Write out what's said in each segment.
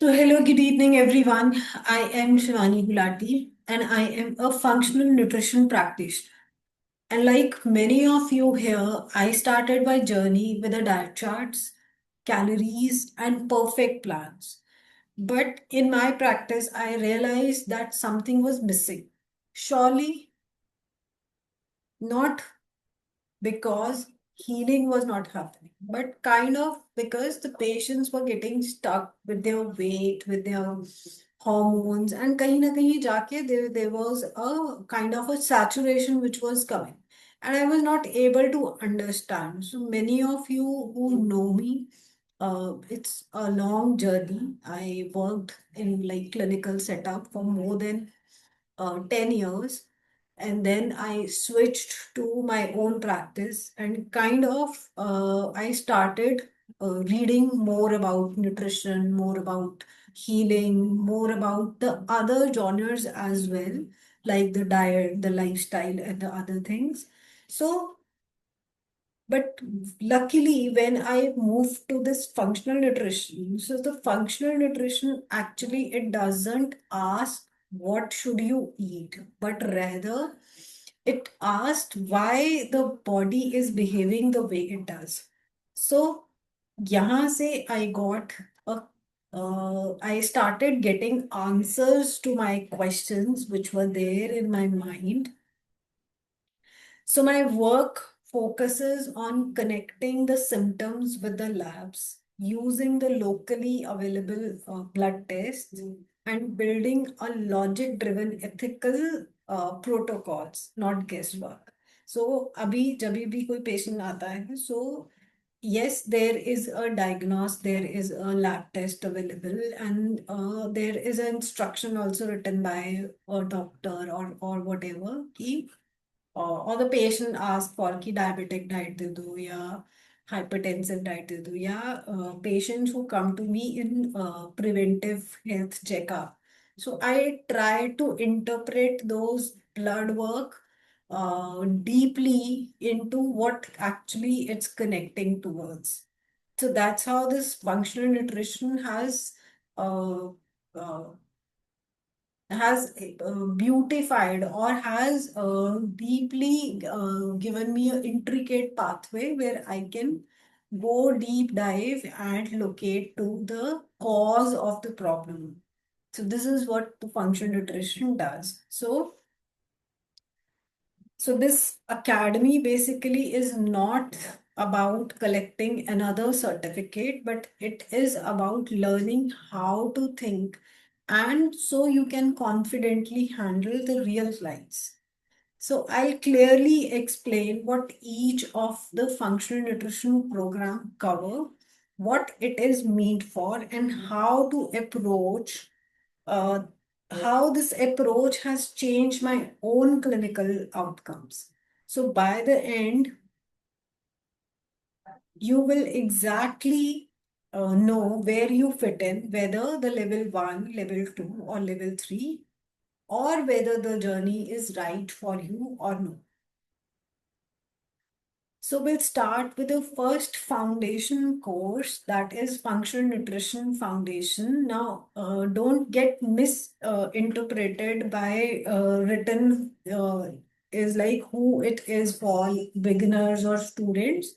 So, hello, good evening, everyone. I am Shivani Gulati, and I am a functional nutrition practitioner. And like many of you here, I started my journey with the diet charts, calories, and perfect plans. But in my practice, I realized that something was missing. Surely not because healing was not happening, but kind of because the patients were getting stuck with their weight, with their hormones, and kahin na kahin jaake there was a kind of a saturation which was coming. And I was not able to understand. So many of you who know me, it's a long journey. I worked in like clinical setup for more than 10 years. And then I switched to my own practice and kind of I started reading more about nutrition, more about healing, more about the other genres as well, like the diet, the lifestyle, and the other things. So but luckily, when I moved to this functional nutrition, so the functional nutrition actually it doesn't ask what should you eat, but rather it asked why the body is behaving the way it does. So यहाँ से I started getting answers to my questions which were there in my mind. So my work focuses on connecting the symptoms with the labs, using the locally available blood tests, and building a logic-driven ethical protocols, not guesswork. So अभी जब भी कोई patient आता है, so yes, there is a diagnose, there is a lab test available, and there is an instruction also written by a doctor or whatever. कि or the patient ask for कि diabetic diet दे दो या hypertensive diet दे दो या patients who come to me in preventive health checkup. So I try to interpret those blood work deeply into what actually it's connecting towards. So that's how this functional nutrition uh, uh, has beautified or has deeply given me an intricate pathway where I can go deep dive and locate to the cause of the problem. So this is what the functional nutrition does. So this academy basically is not about collecting another certificate, but it is about learning how to think and so you can confidently handle the real clients. So I'll clearly explain what each of the functional nutrition program cover, what it is meant for, and uh, how this approach has changed my own clinical outcomes. So by the end, you will exactly know where you fit in, whether the level 1, level 2, or level 3, or whether the journey is right for you or no. So we'll start with the first foundation course, that is Functional Nutrition Foundation. Now, don't get misinterpreted by written is like who it is for beginners or students.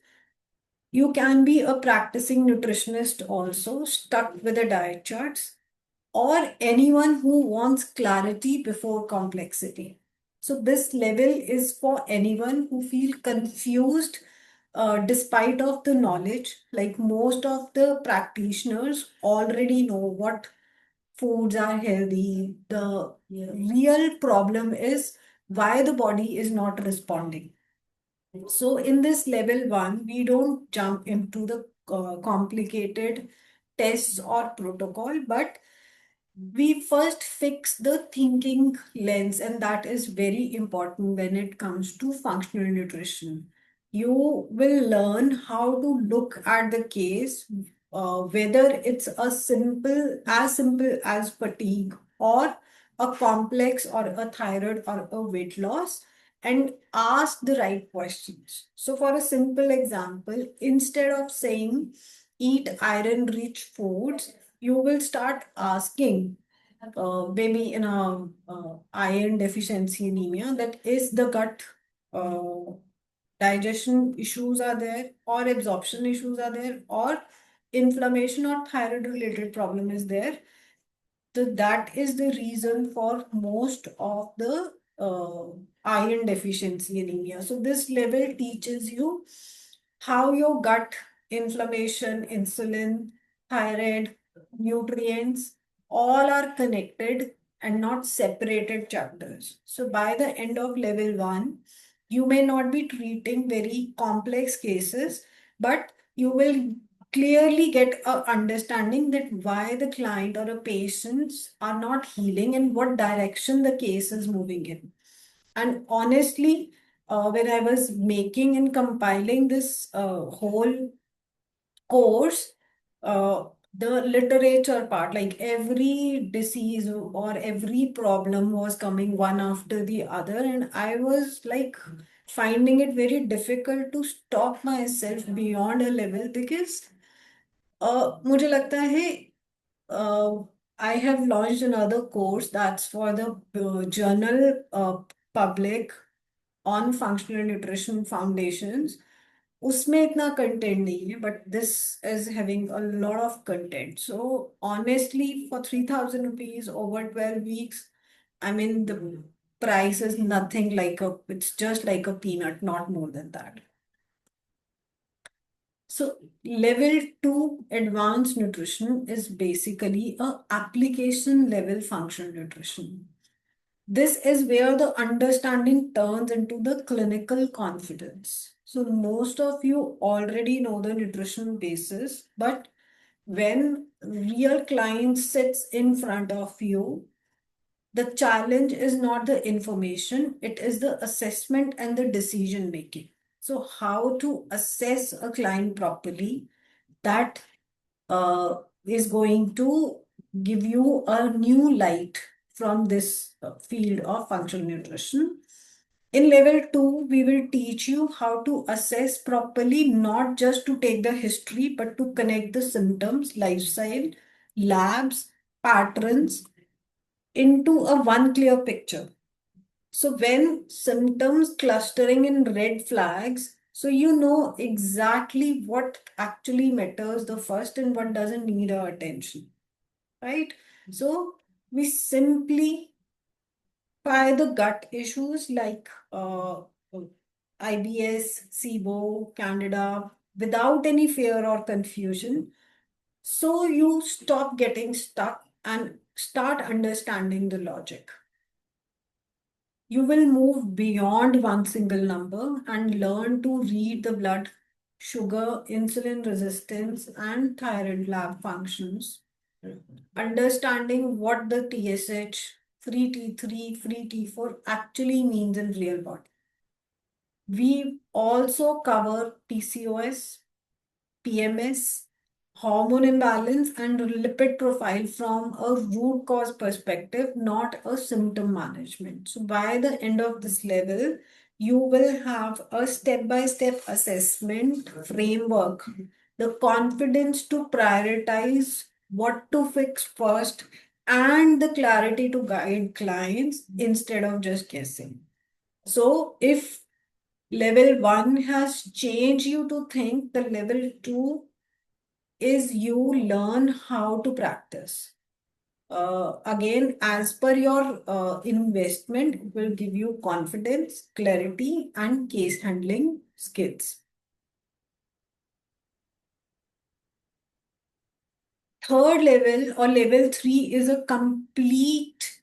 You can be a practicing nutritionist also, stuck with the diet charts, or anyone who wants clarity before complexity. So this level is for anyone who feel confused despite of the knowledge. Like most of the practitioners already know what foods are healthy. The real problem is why the body is not responding. So in this level 1, we don't jump into the complicated tests or protocol, but we first fix the thinking lens, and that is very important when it comes to functional nutrition. You will learn how to look at the case, whether it's as simple as fatigue, or a complex, or a thyroid, or a weight loss, and ask the right questions. So, for a simple example, instead of saying eat iron rich foods, you will start asking, maybe in a iron deficiency anemia, that is the gut uh, digestion issues are there, or absorption issues are there, or inflammation or thyroid related problem is there. So that is the reason for most of the iron deficiency anemia. So this level teaches you how your gut, inflammation, insulin, thyroid, nutrients, all are connected and not separated chapters. So by the end of level one, you may not be treating very complex cases, but you will clearly get a understanding that why the client or a patients are not healing and what direction the case is moving in. And honestly, when I was making and compiling this whole course, the literature part, like every disease or every problem was coming one after the other, and I was like finding it very difficult to stop myself beyond a level because मुझे लगता है I have launched another course that's for the journal public on functional nutrition foundations. उसमें इतना content नहीं है, but this is having a lot of content. So honestly, for 3,000 rupees over 12 weeks, I mean the price is nothing like it's just like a peanut, not more than that. So level two advanced nutrition is basically a application level functional nutrition. This is where the understanding turns into the clinical confidence. So most of you already know the nutrition basis, but when real client sits in front of you, the challenge is not the information, it is the assessment and the decision making. So how to assess a client properly, that is going to give you a new light from this field of functional nutrition. In level two, we will teach you how to assess properly, not just to take the history, but to connect the symptoms, lifestyle, labs, patterns into a one clear picture. So when symptoms clustering in red flags, so you know exactly what actually matters the first and what doesn't need our attention, right? So we simplify the gut issues like IBS, SIBO, Candida without any fear or confusion. So you stop getting stuck and start understanding the logic. You will move beyond one single number and learn to read the blood sugar, insulin resistance, and thyroid lab functions. Understanding what the TSH, free T3, free T4 actually means in real body. We also cover PCOS, PMS, hormone imbalance, and lipid profile from a root cause perspective, not a symptom management. So, by the end of this level, you will have a step-by-step assessment framework, the confidence to prioritize what to fix first, and the clarity to guide clients instead of just guessing. So, if level one has changed you to think, the level two is you learn how to practice. Again, as per your investment, it will give you confidence, clarity, and case handling skills. Third level or level three is a complete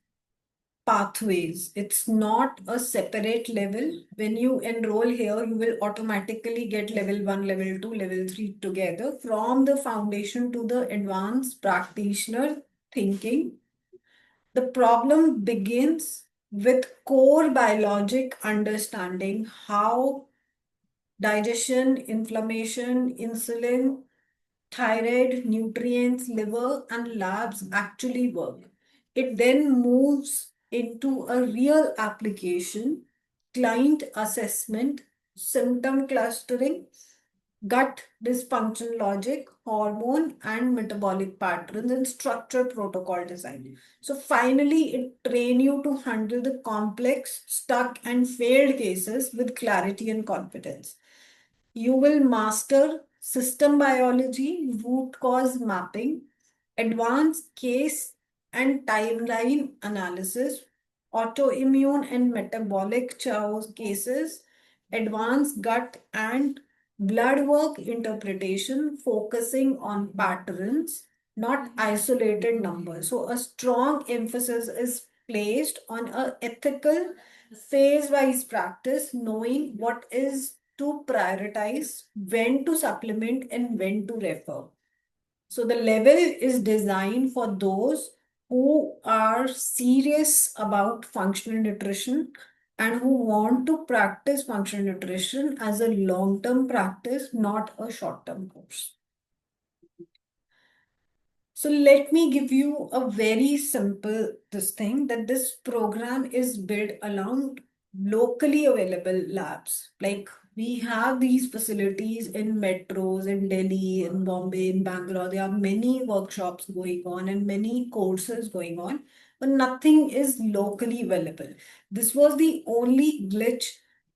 pathways. It's not a separate level. When you enroll here, you will automatically get level one, level two, level three together from the foundation to the advanced practitioner thinking. The problem begins with core biologic understanding how digestion, inflammation, insulin, thyroid, nutrients, liver, and labs actually work. It then moves into a real application, client assessment, symptom clustering, gut dysfunction logic, hormone and metabolic patterns, and structured protocol design. So finally, it train you to handle the complex, stuck and failed cases with clarity and confidence. You will master system biology, root cause mapping, advanced case and timeline analysis, autoimmune and metabolic chaos cases, advanced gut and blood work interpretation, focusing on patterns, not isolated numbers. So, a strong emphasis is placed on a ethical phase-wise practice, knowing what is to prioritize, when to supplement, and when to refer. So the level is designed for those who are serious about functional nutrition and who want to practice functional nutrition as a long-term practice, not a short-term course. So let me give you a very simple this thing that this program is built around locally available labs. Like we have these facilities in metros in Delhi, in Bombay, in Bangalore. There are many workshops going on and many courses going on, but nothing is locally available. This was the only glitch.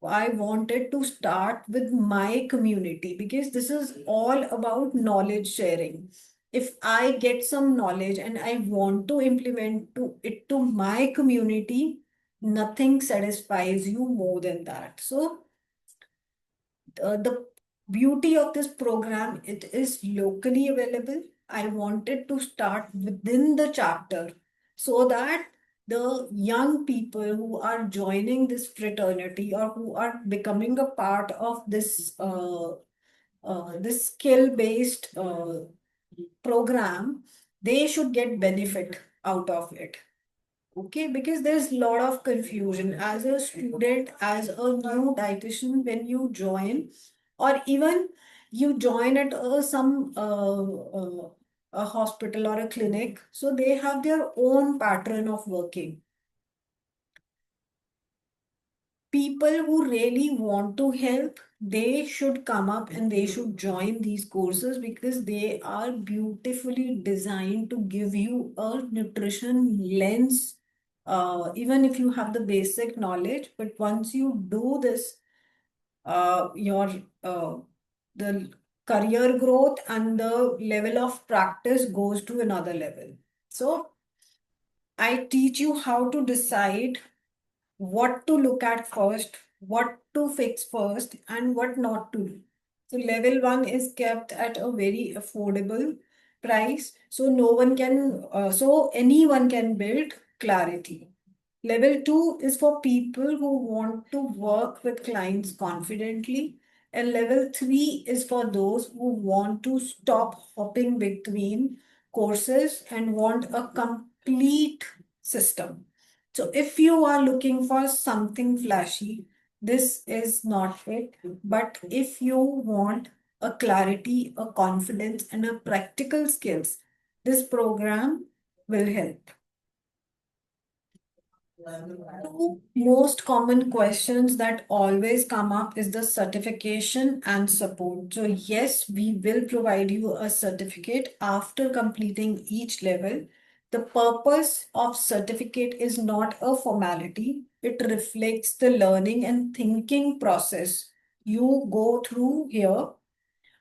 I wanted to start with my community because this is all about knowledge sharing. If I get some knowledge and I want to implement it to my community, nothing satisfies you more than that. So the beauty of this program, it is locally available. I wanted to start within the chapter so that the young people who are joining this fraternity or who are becoming a part of this skill-based program, they should get benefit out of it. Okay, because there's a lot of confusion as a student, as a new dietitian, when you join, or even you join at a hospital or a clinic, so they have their own pattern of working. People who really want to help, they should come up and they should join these courses because they are beautifully designed to give you a nutrition lens. Even if you have the basic knowledge, but once you do this, your the career growth and the level of practice goes to another level. So I teach you how to decide what to look at first, what to fix first, and what not to do. So level one is kept at a very affordable price, so so anyone can build clarity. Level two is for people who want to work with clients confidently. And level three is for those who want to stop hopping between courses and want a complete system. So if you are looking for something flashy, this is not it. But if you want a clarity, a confidence, and a practical skills, this program will help. Two most common questions that always come up is the certification and support. So yes, we will provide you a certificate after completing each level. The purpose of certificate is not a formality. It reflects the learning and thinking process you go through here.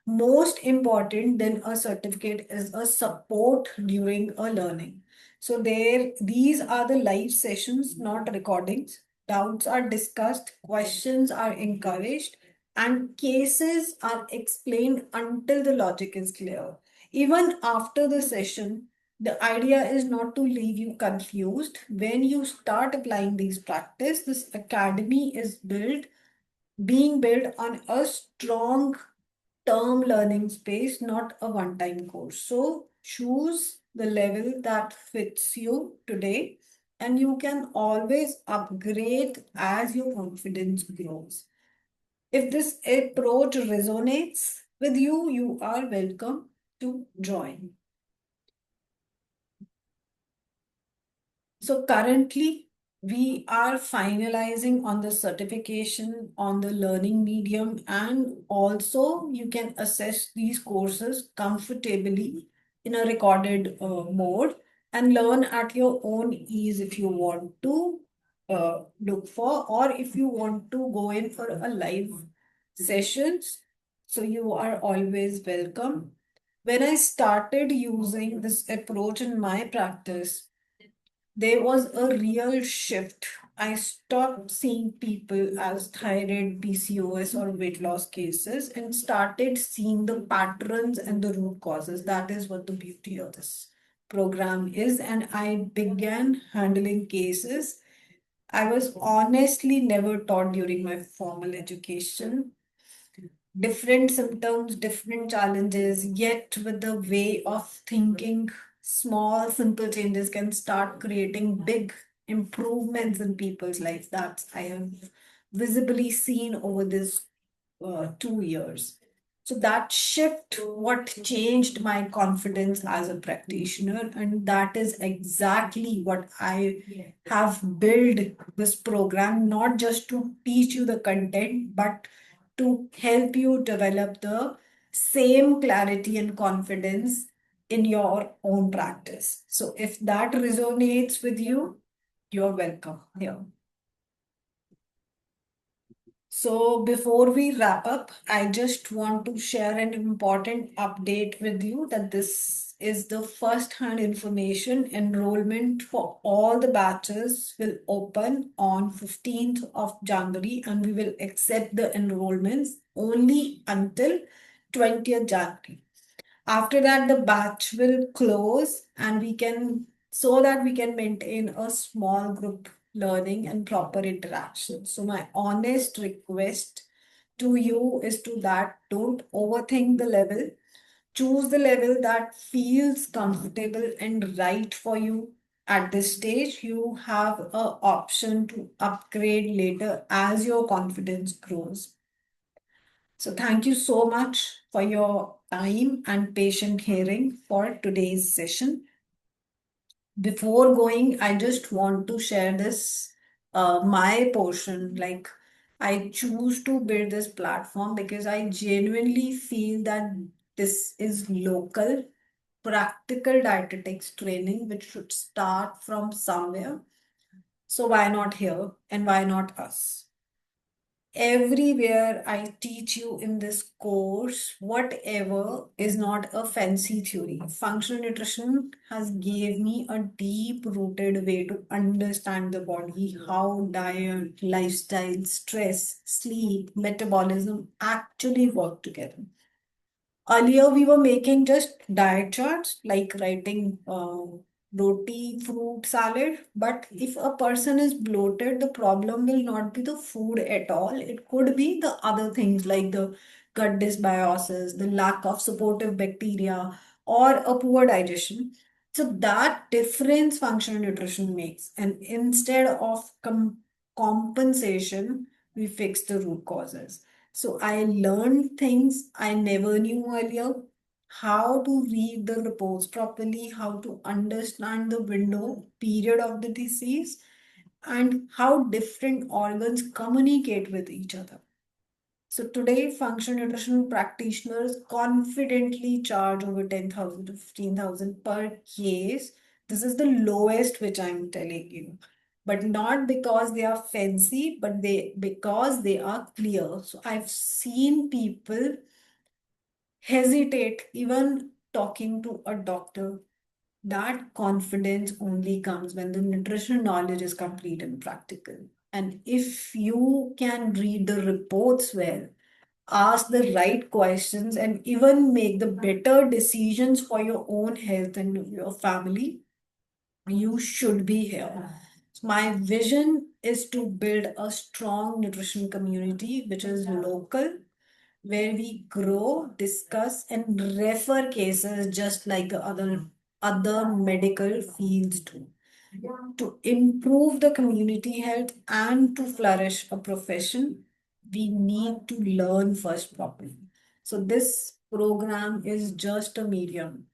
Most important than a certificate is a support during a learning. So these are the live sessions, not recordings. Doubts are discussed, questions are encouraged, and cases are explained until the logic is clear. Even after the session, the idea is not to leave you confused. When you start applying these practice, this academy is being built on a strong term learning space, not a one-time course. So choose the level that fits you today, and you can always upgrade as your confidence grows. If this approach resonates with you, you are welcome to join. So currently, We are finalizing on the certification on the learning medium, and also you can assess these courses comfortably in a recorded mode and learn at your own ease if you want to look for, or if you want to go in for a live sessions. So you are always welcome. When I started using this approach in my practice, there was a real shift. I stopped seeing people as thyroid, PCOS, or weight loss cases and started seeing the patterns and the root causes. That is what the beauty of this program is. And I began handling cases I was honestly never taught during my formal education. Different symptoms, different challenges, yet with the way of thinking, small, simple changes can start creating big improvements in people's lives. That I have visibly seen over this 2 years. So that shift, what changed my confidence as a practitioner, and that is exactly what I have built this program, not just to teach you the content, but to help you develop the same clarity and confidence in your own practice. So if that resonates with you, you're welcome here. So before we wrap up, I just want to share an important update with you that this is the first-hand information. Enrollment for all the batches will open on 15th of January, and we will accept the enrollments only until 20th January. After that, the batch will close and we can, so that we can maintain a small group learning and proper interaction. So my honest request to you is to that don't overthink the level. Choose the level that feels comfortable and right for you. At this stage, you have a option to upgrade later as your confidence grows. So thank you so much for your time and patient hearing for today's session. Before going, I just want to share this, my portion. Like, I choose to build this platform because I genuinely feel that this is local, practical dietetics training, which should start from somewhere. So why not here and why not us? Everywhere I teach you in this course, whatever is not a fancy theory. Functional nutrition has gave me a deep rooted way to understand the body, how diet, lifestyle, stress, sleep, metabolism actually work together. Earlier, we were making just diet charts, like writing roti, fruit, salad. But if a person is bloated, the problem will not be the food at all. It could be the other things like the gut dysbiosis, the lack of supportive bacteria, or a poor digestion. So that difference functional nutrition makes. And instead of compensation, we fix the root causes. So I learned things I never knew earlier, how to read the reports properly, how to understand the window period of the disease, and how different organs communicate with each other. So today, functional nutrition practitioners confidently charge over 10,000 to 15,000 per case. This is the lowest which I'm telling you. But not because they are fancy, but they because they are clear. So I've seen people hesitate even talking to a doctor. That confidence only comes when the nutrition knowledge is complete and practical. And if you can read the reports well, ask the right questions, and even make the better decisions for your own health and your family, you should be here. My vision is to build a strong nutrition community which is local, where we grow, discuss, and refer cases just like the other medical fields do. To improve the community health and to flourish a profession, we need to learn first properly. So this program is just a medium.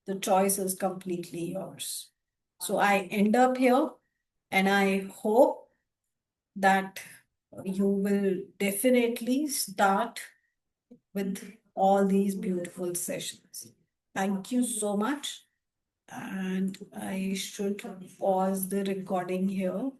The choice is completely yours. So I end up here. And I hope that you will definitely start with all these beautiful sessions. Thank you so much. And I should pause the recording here.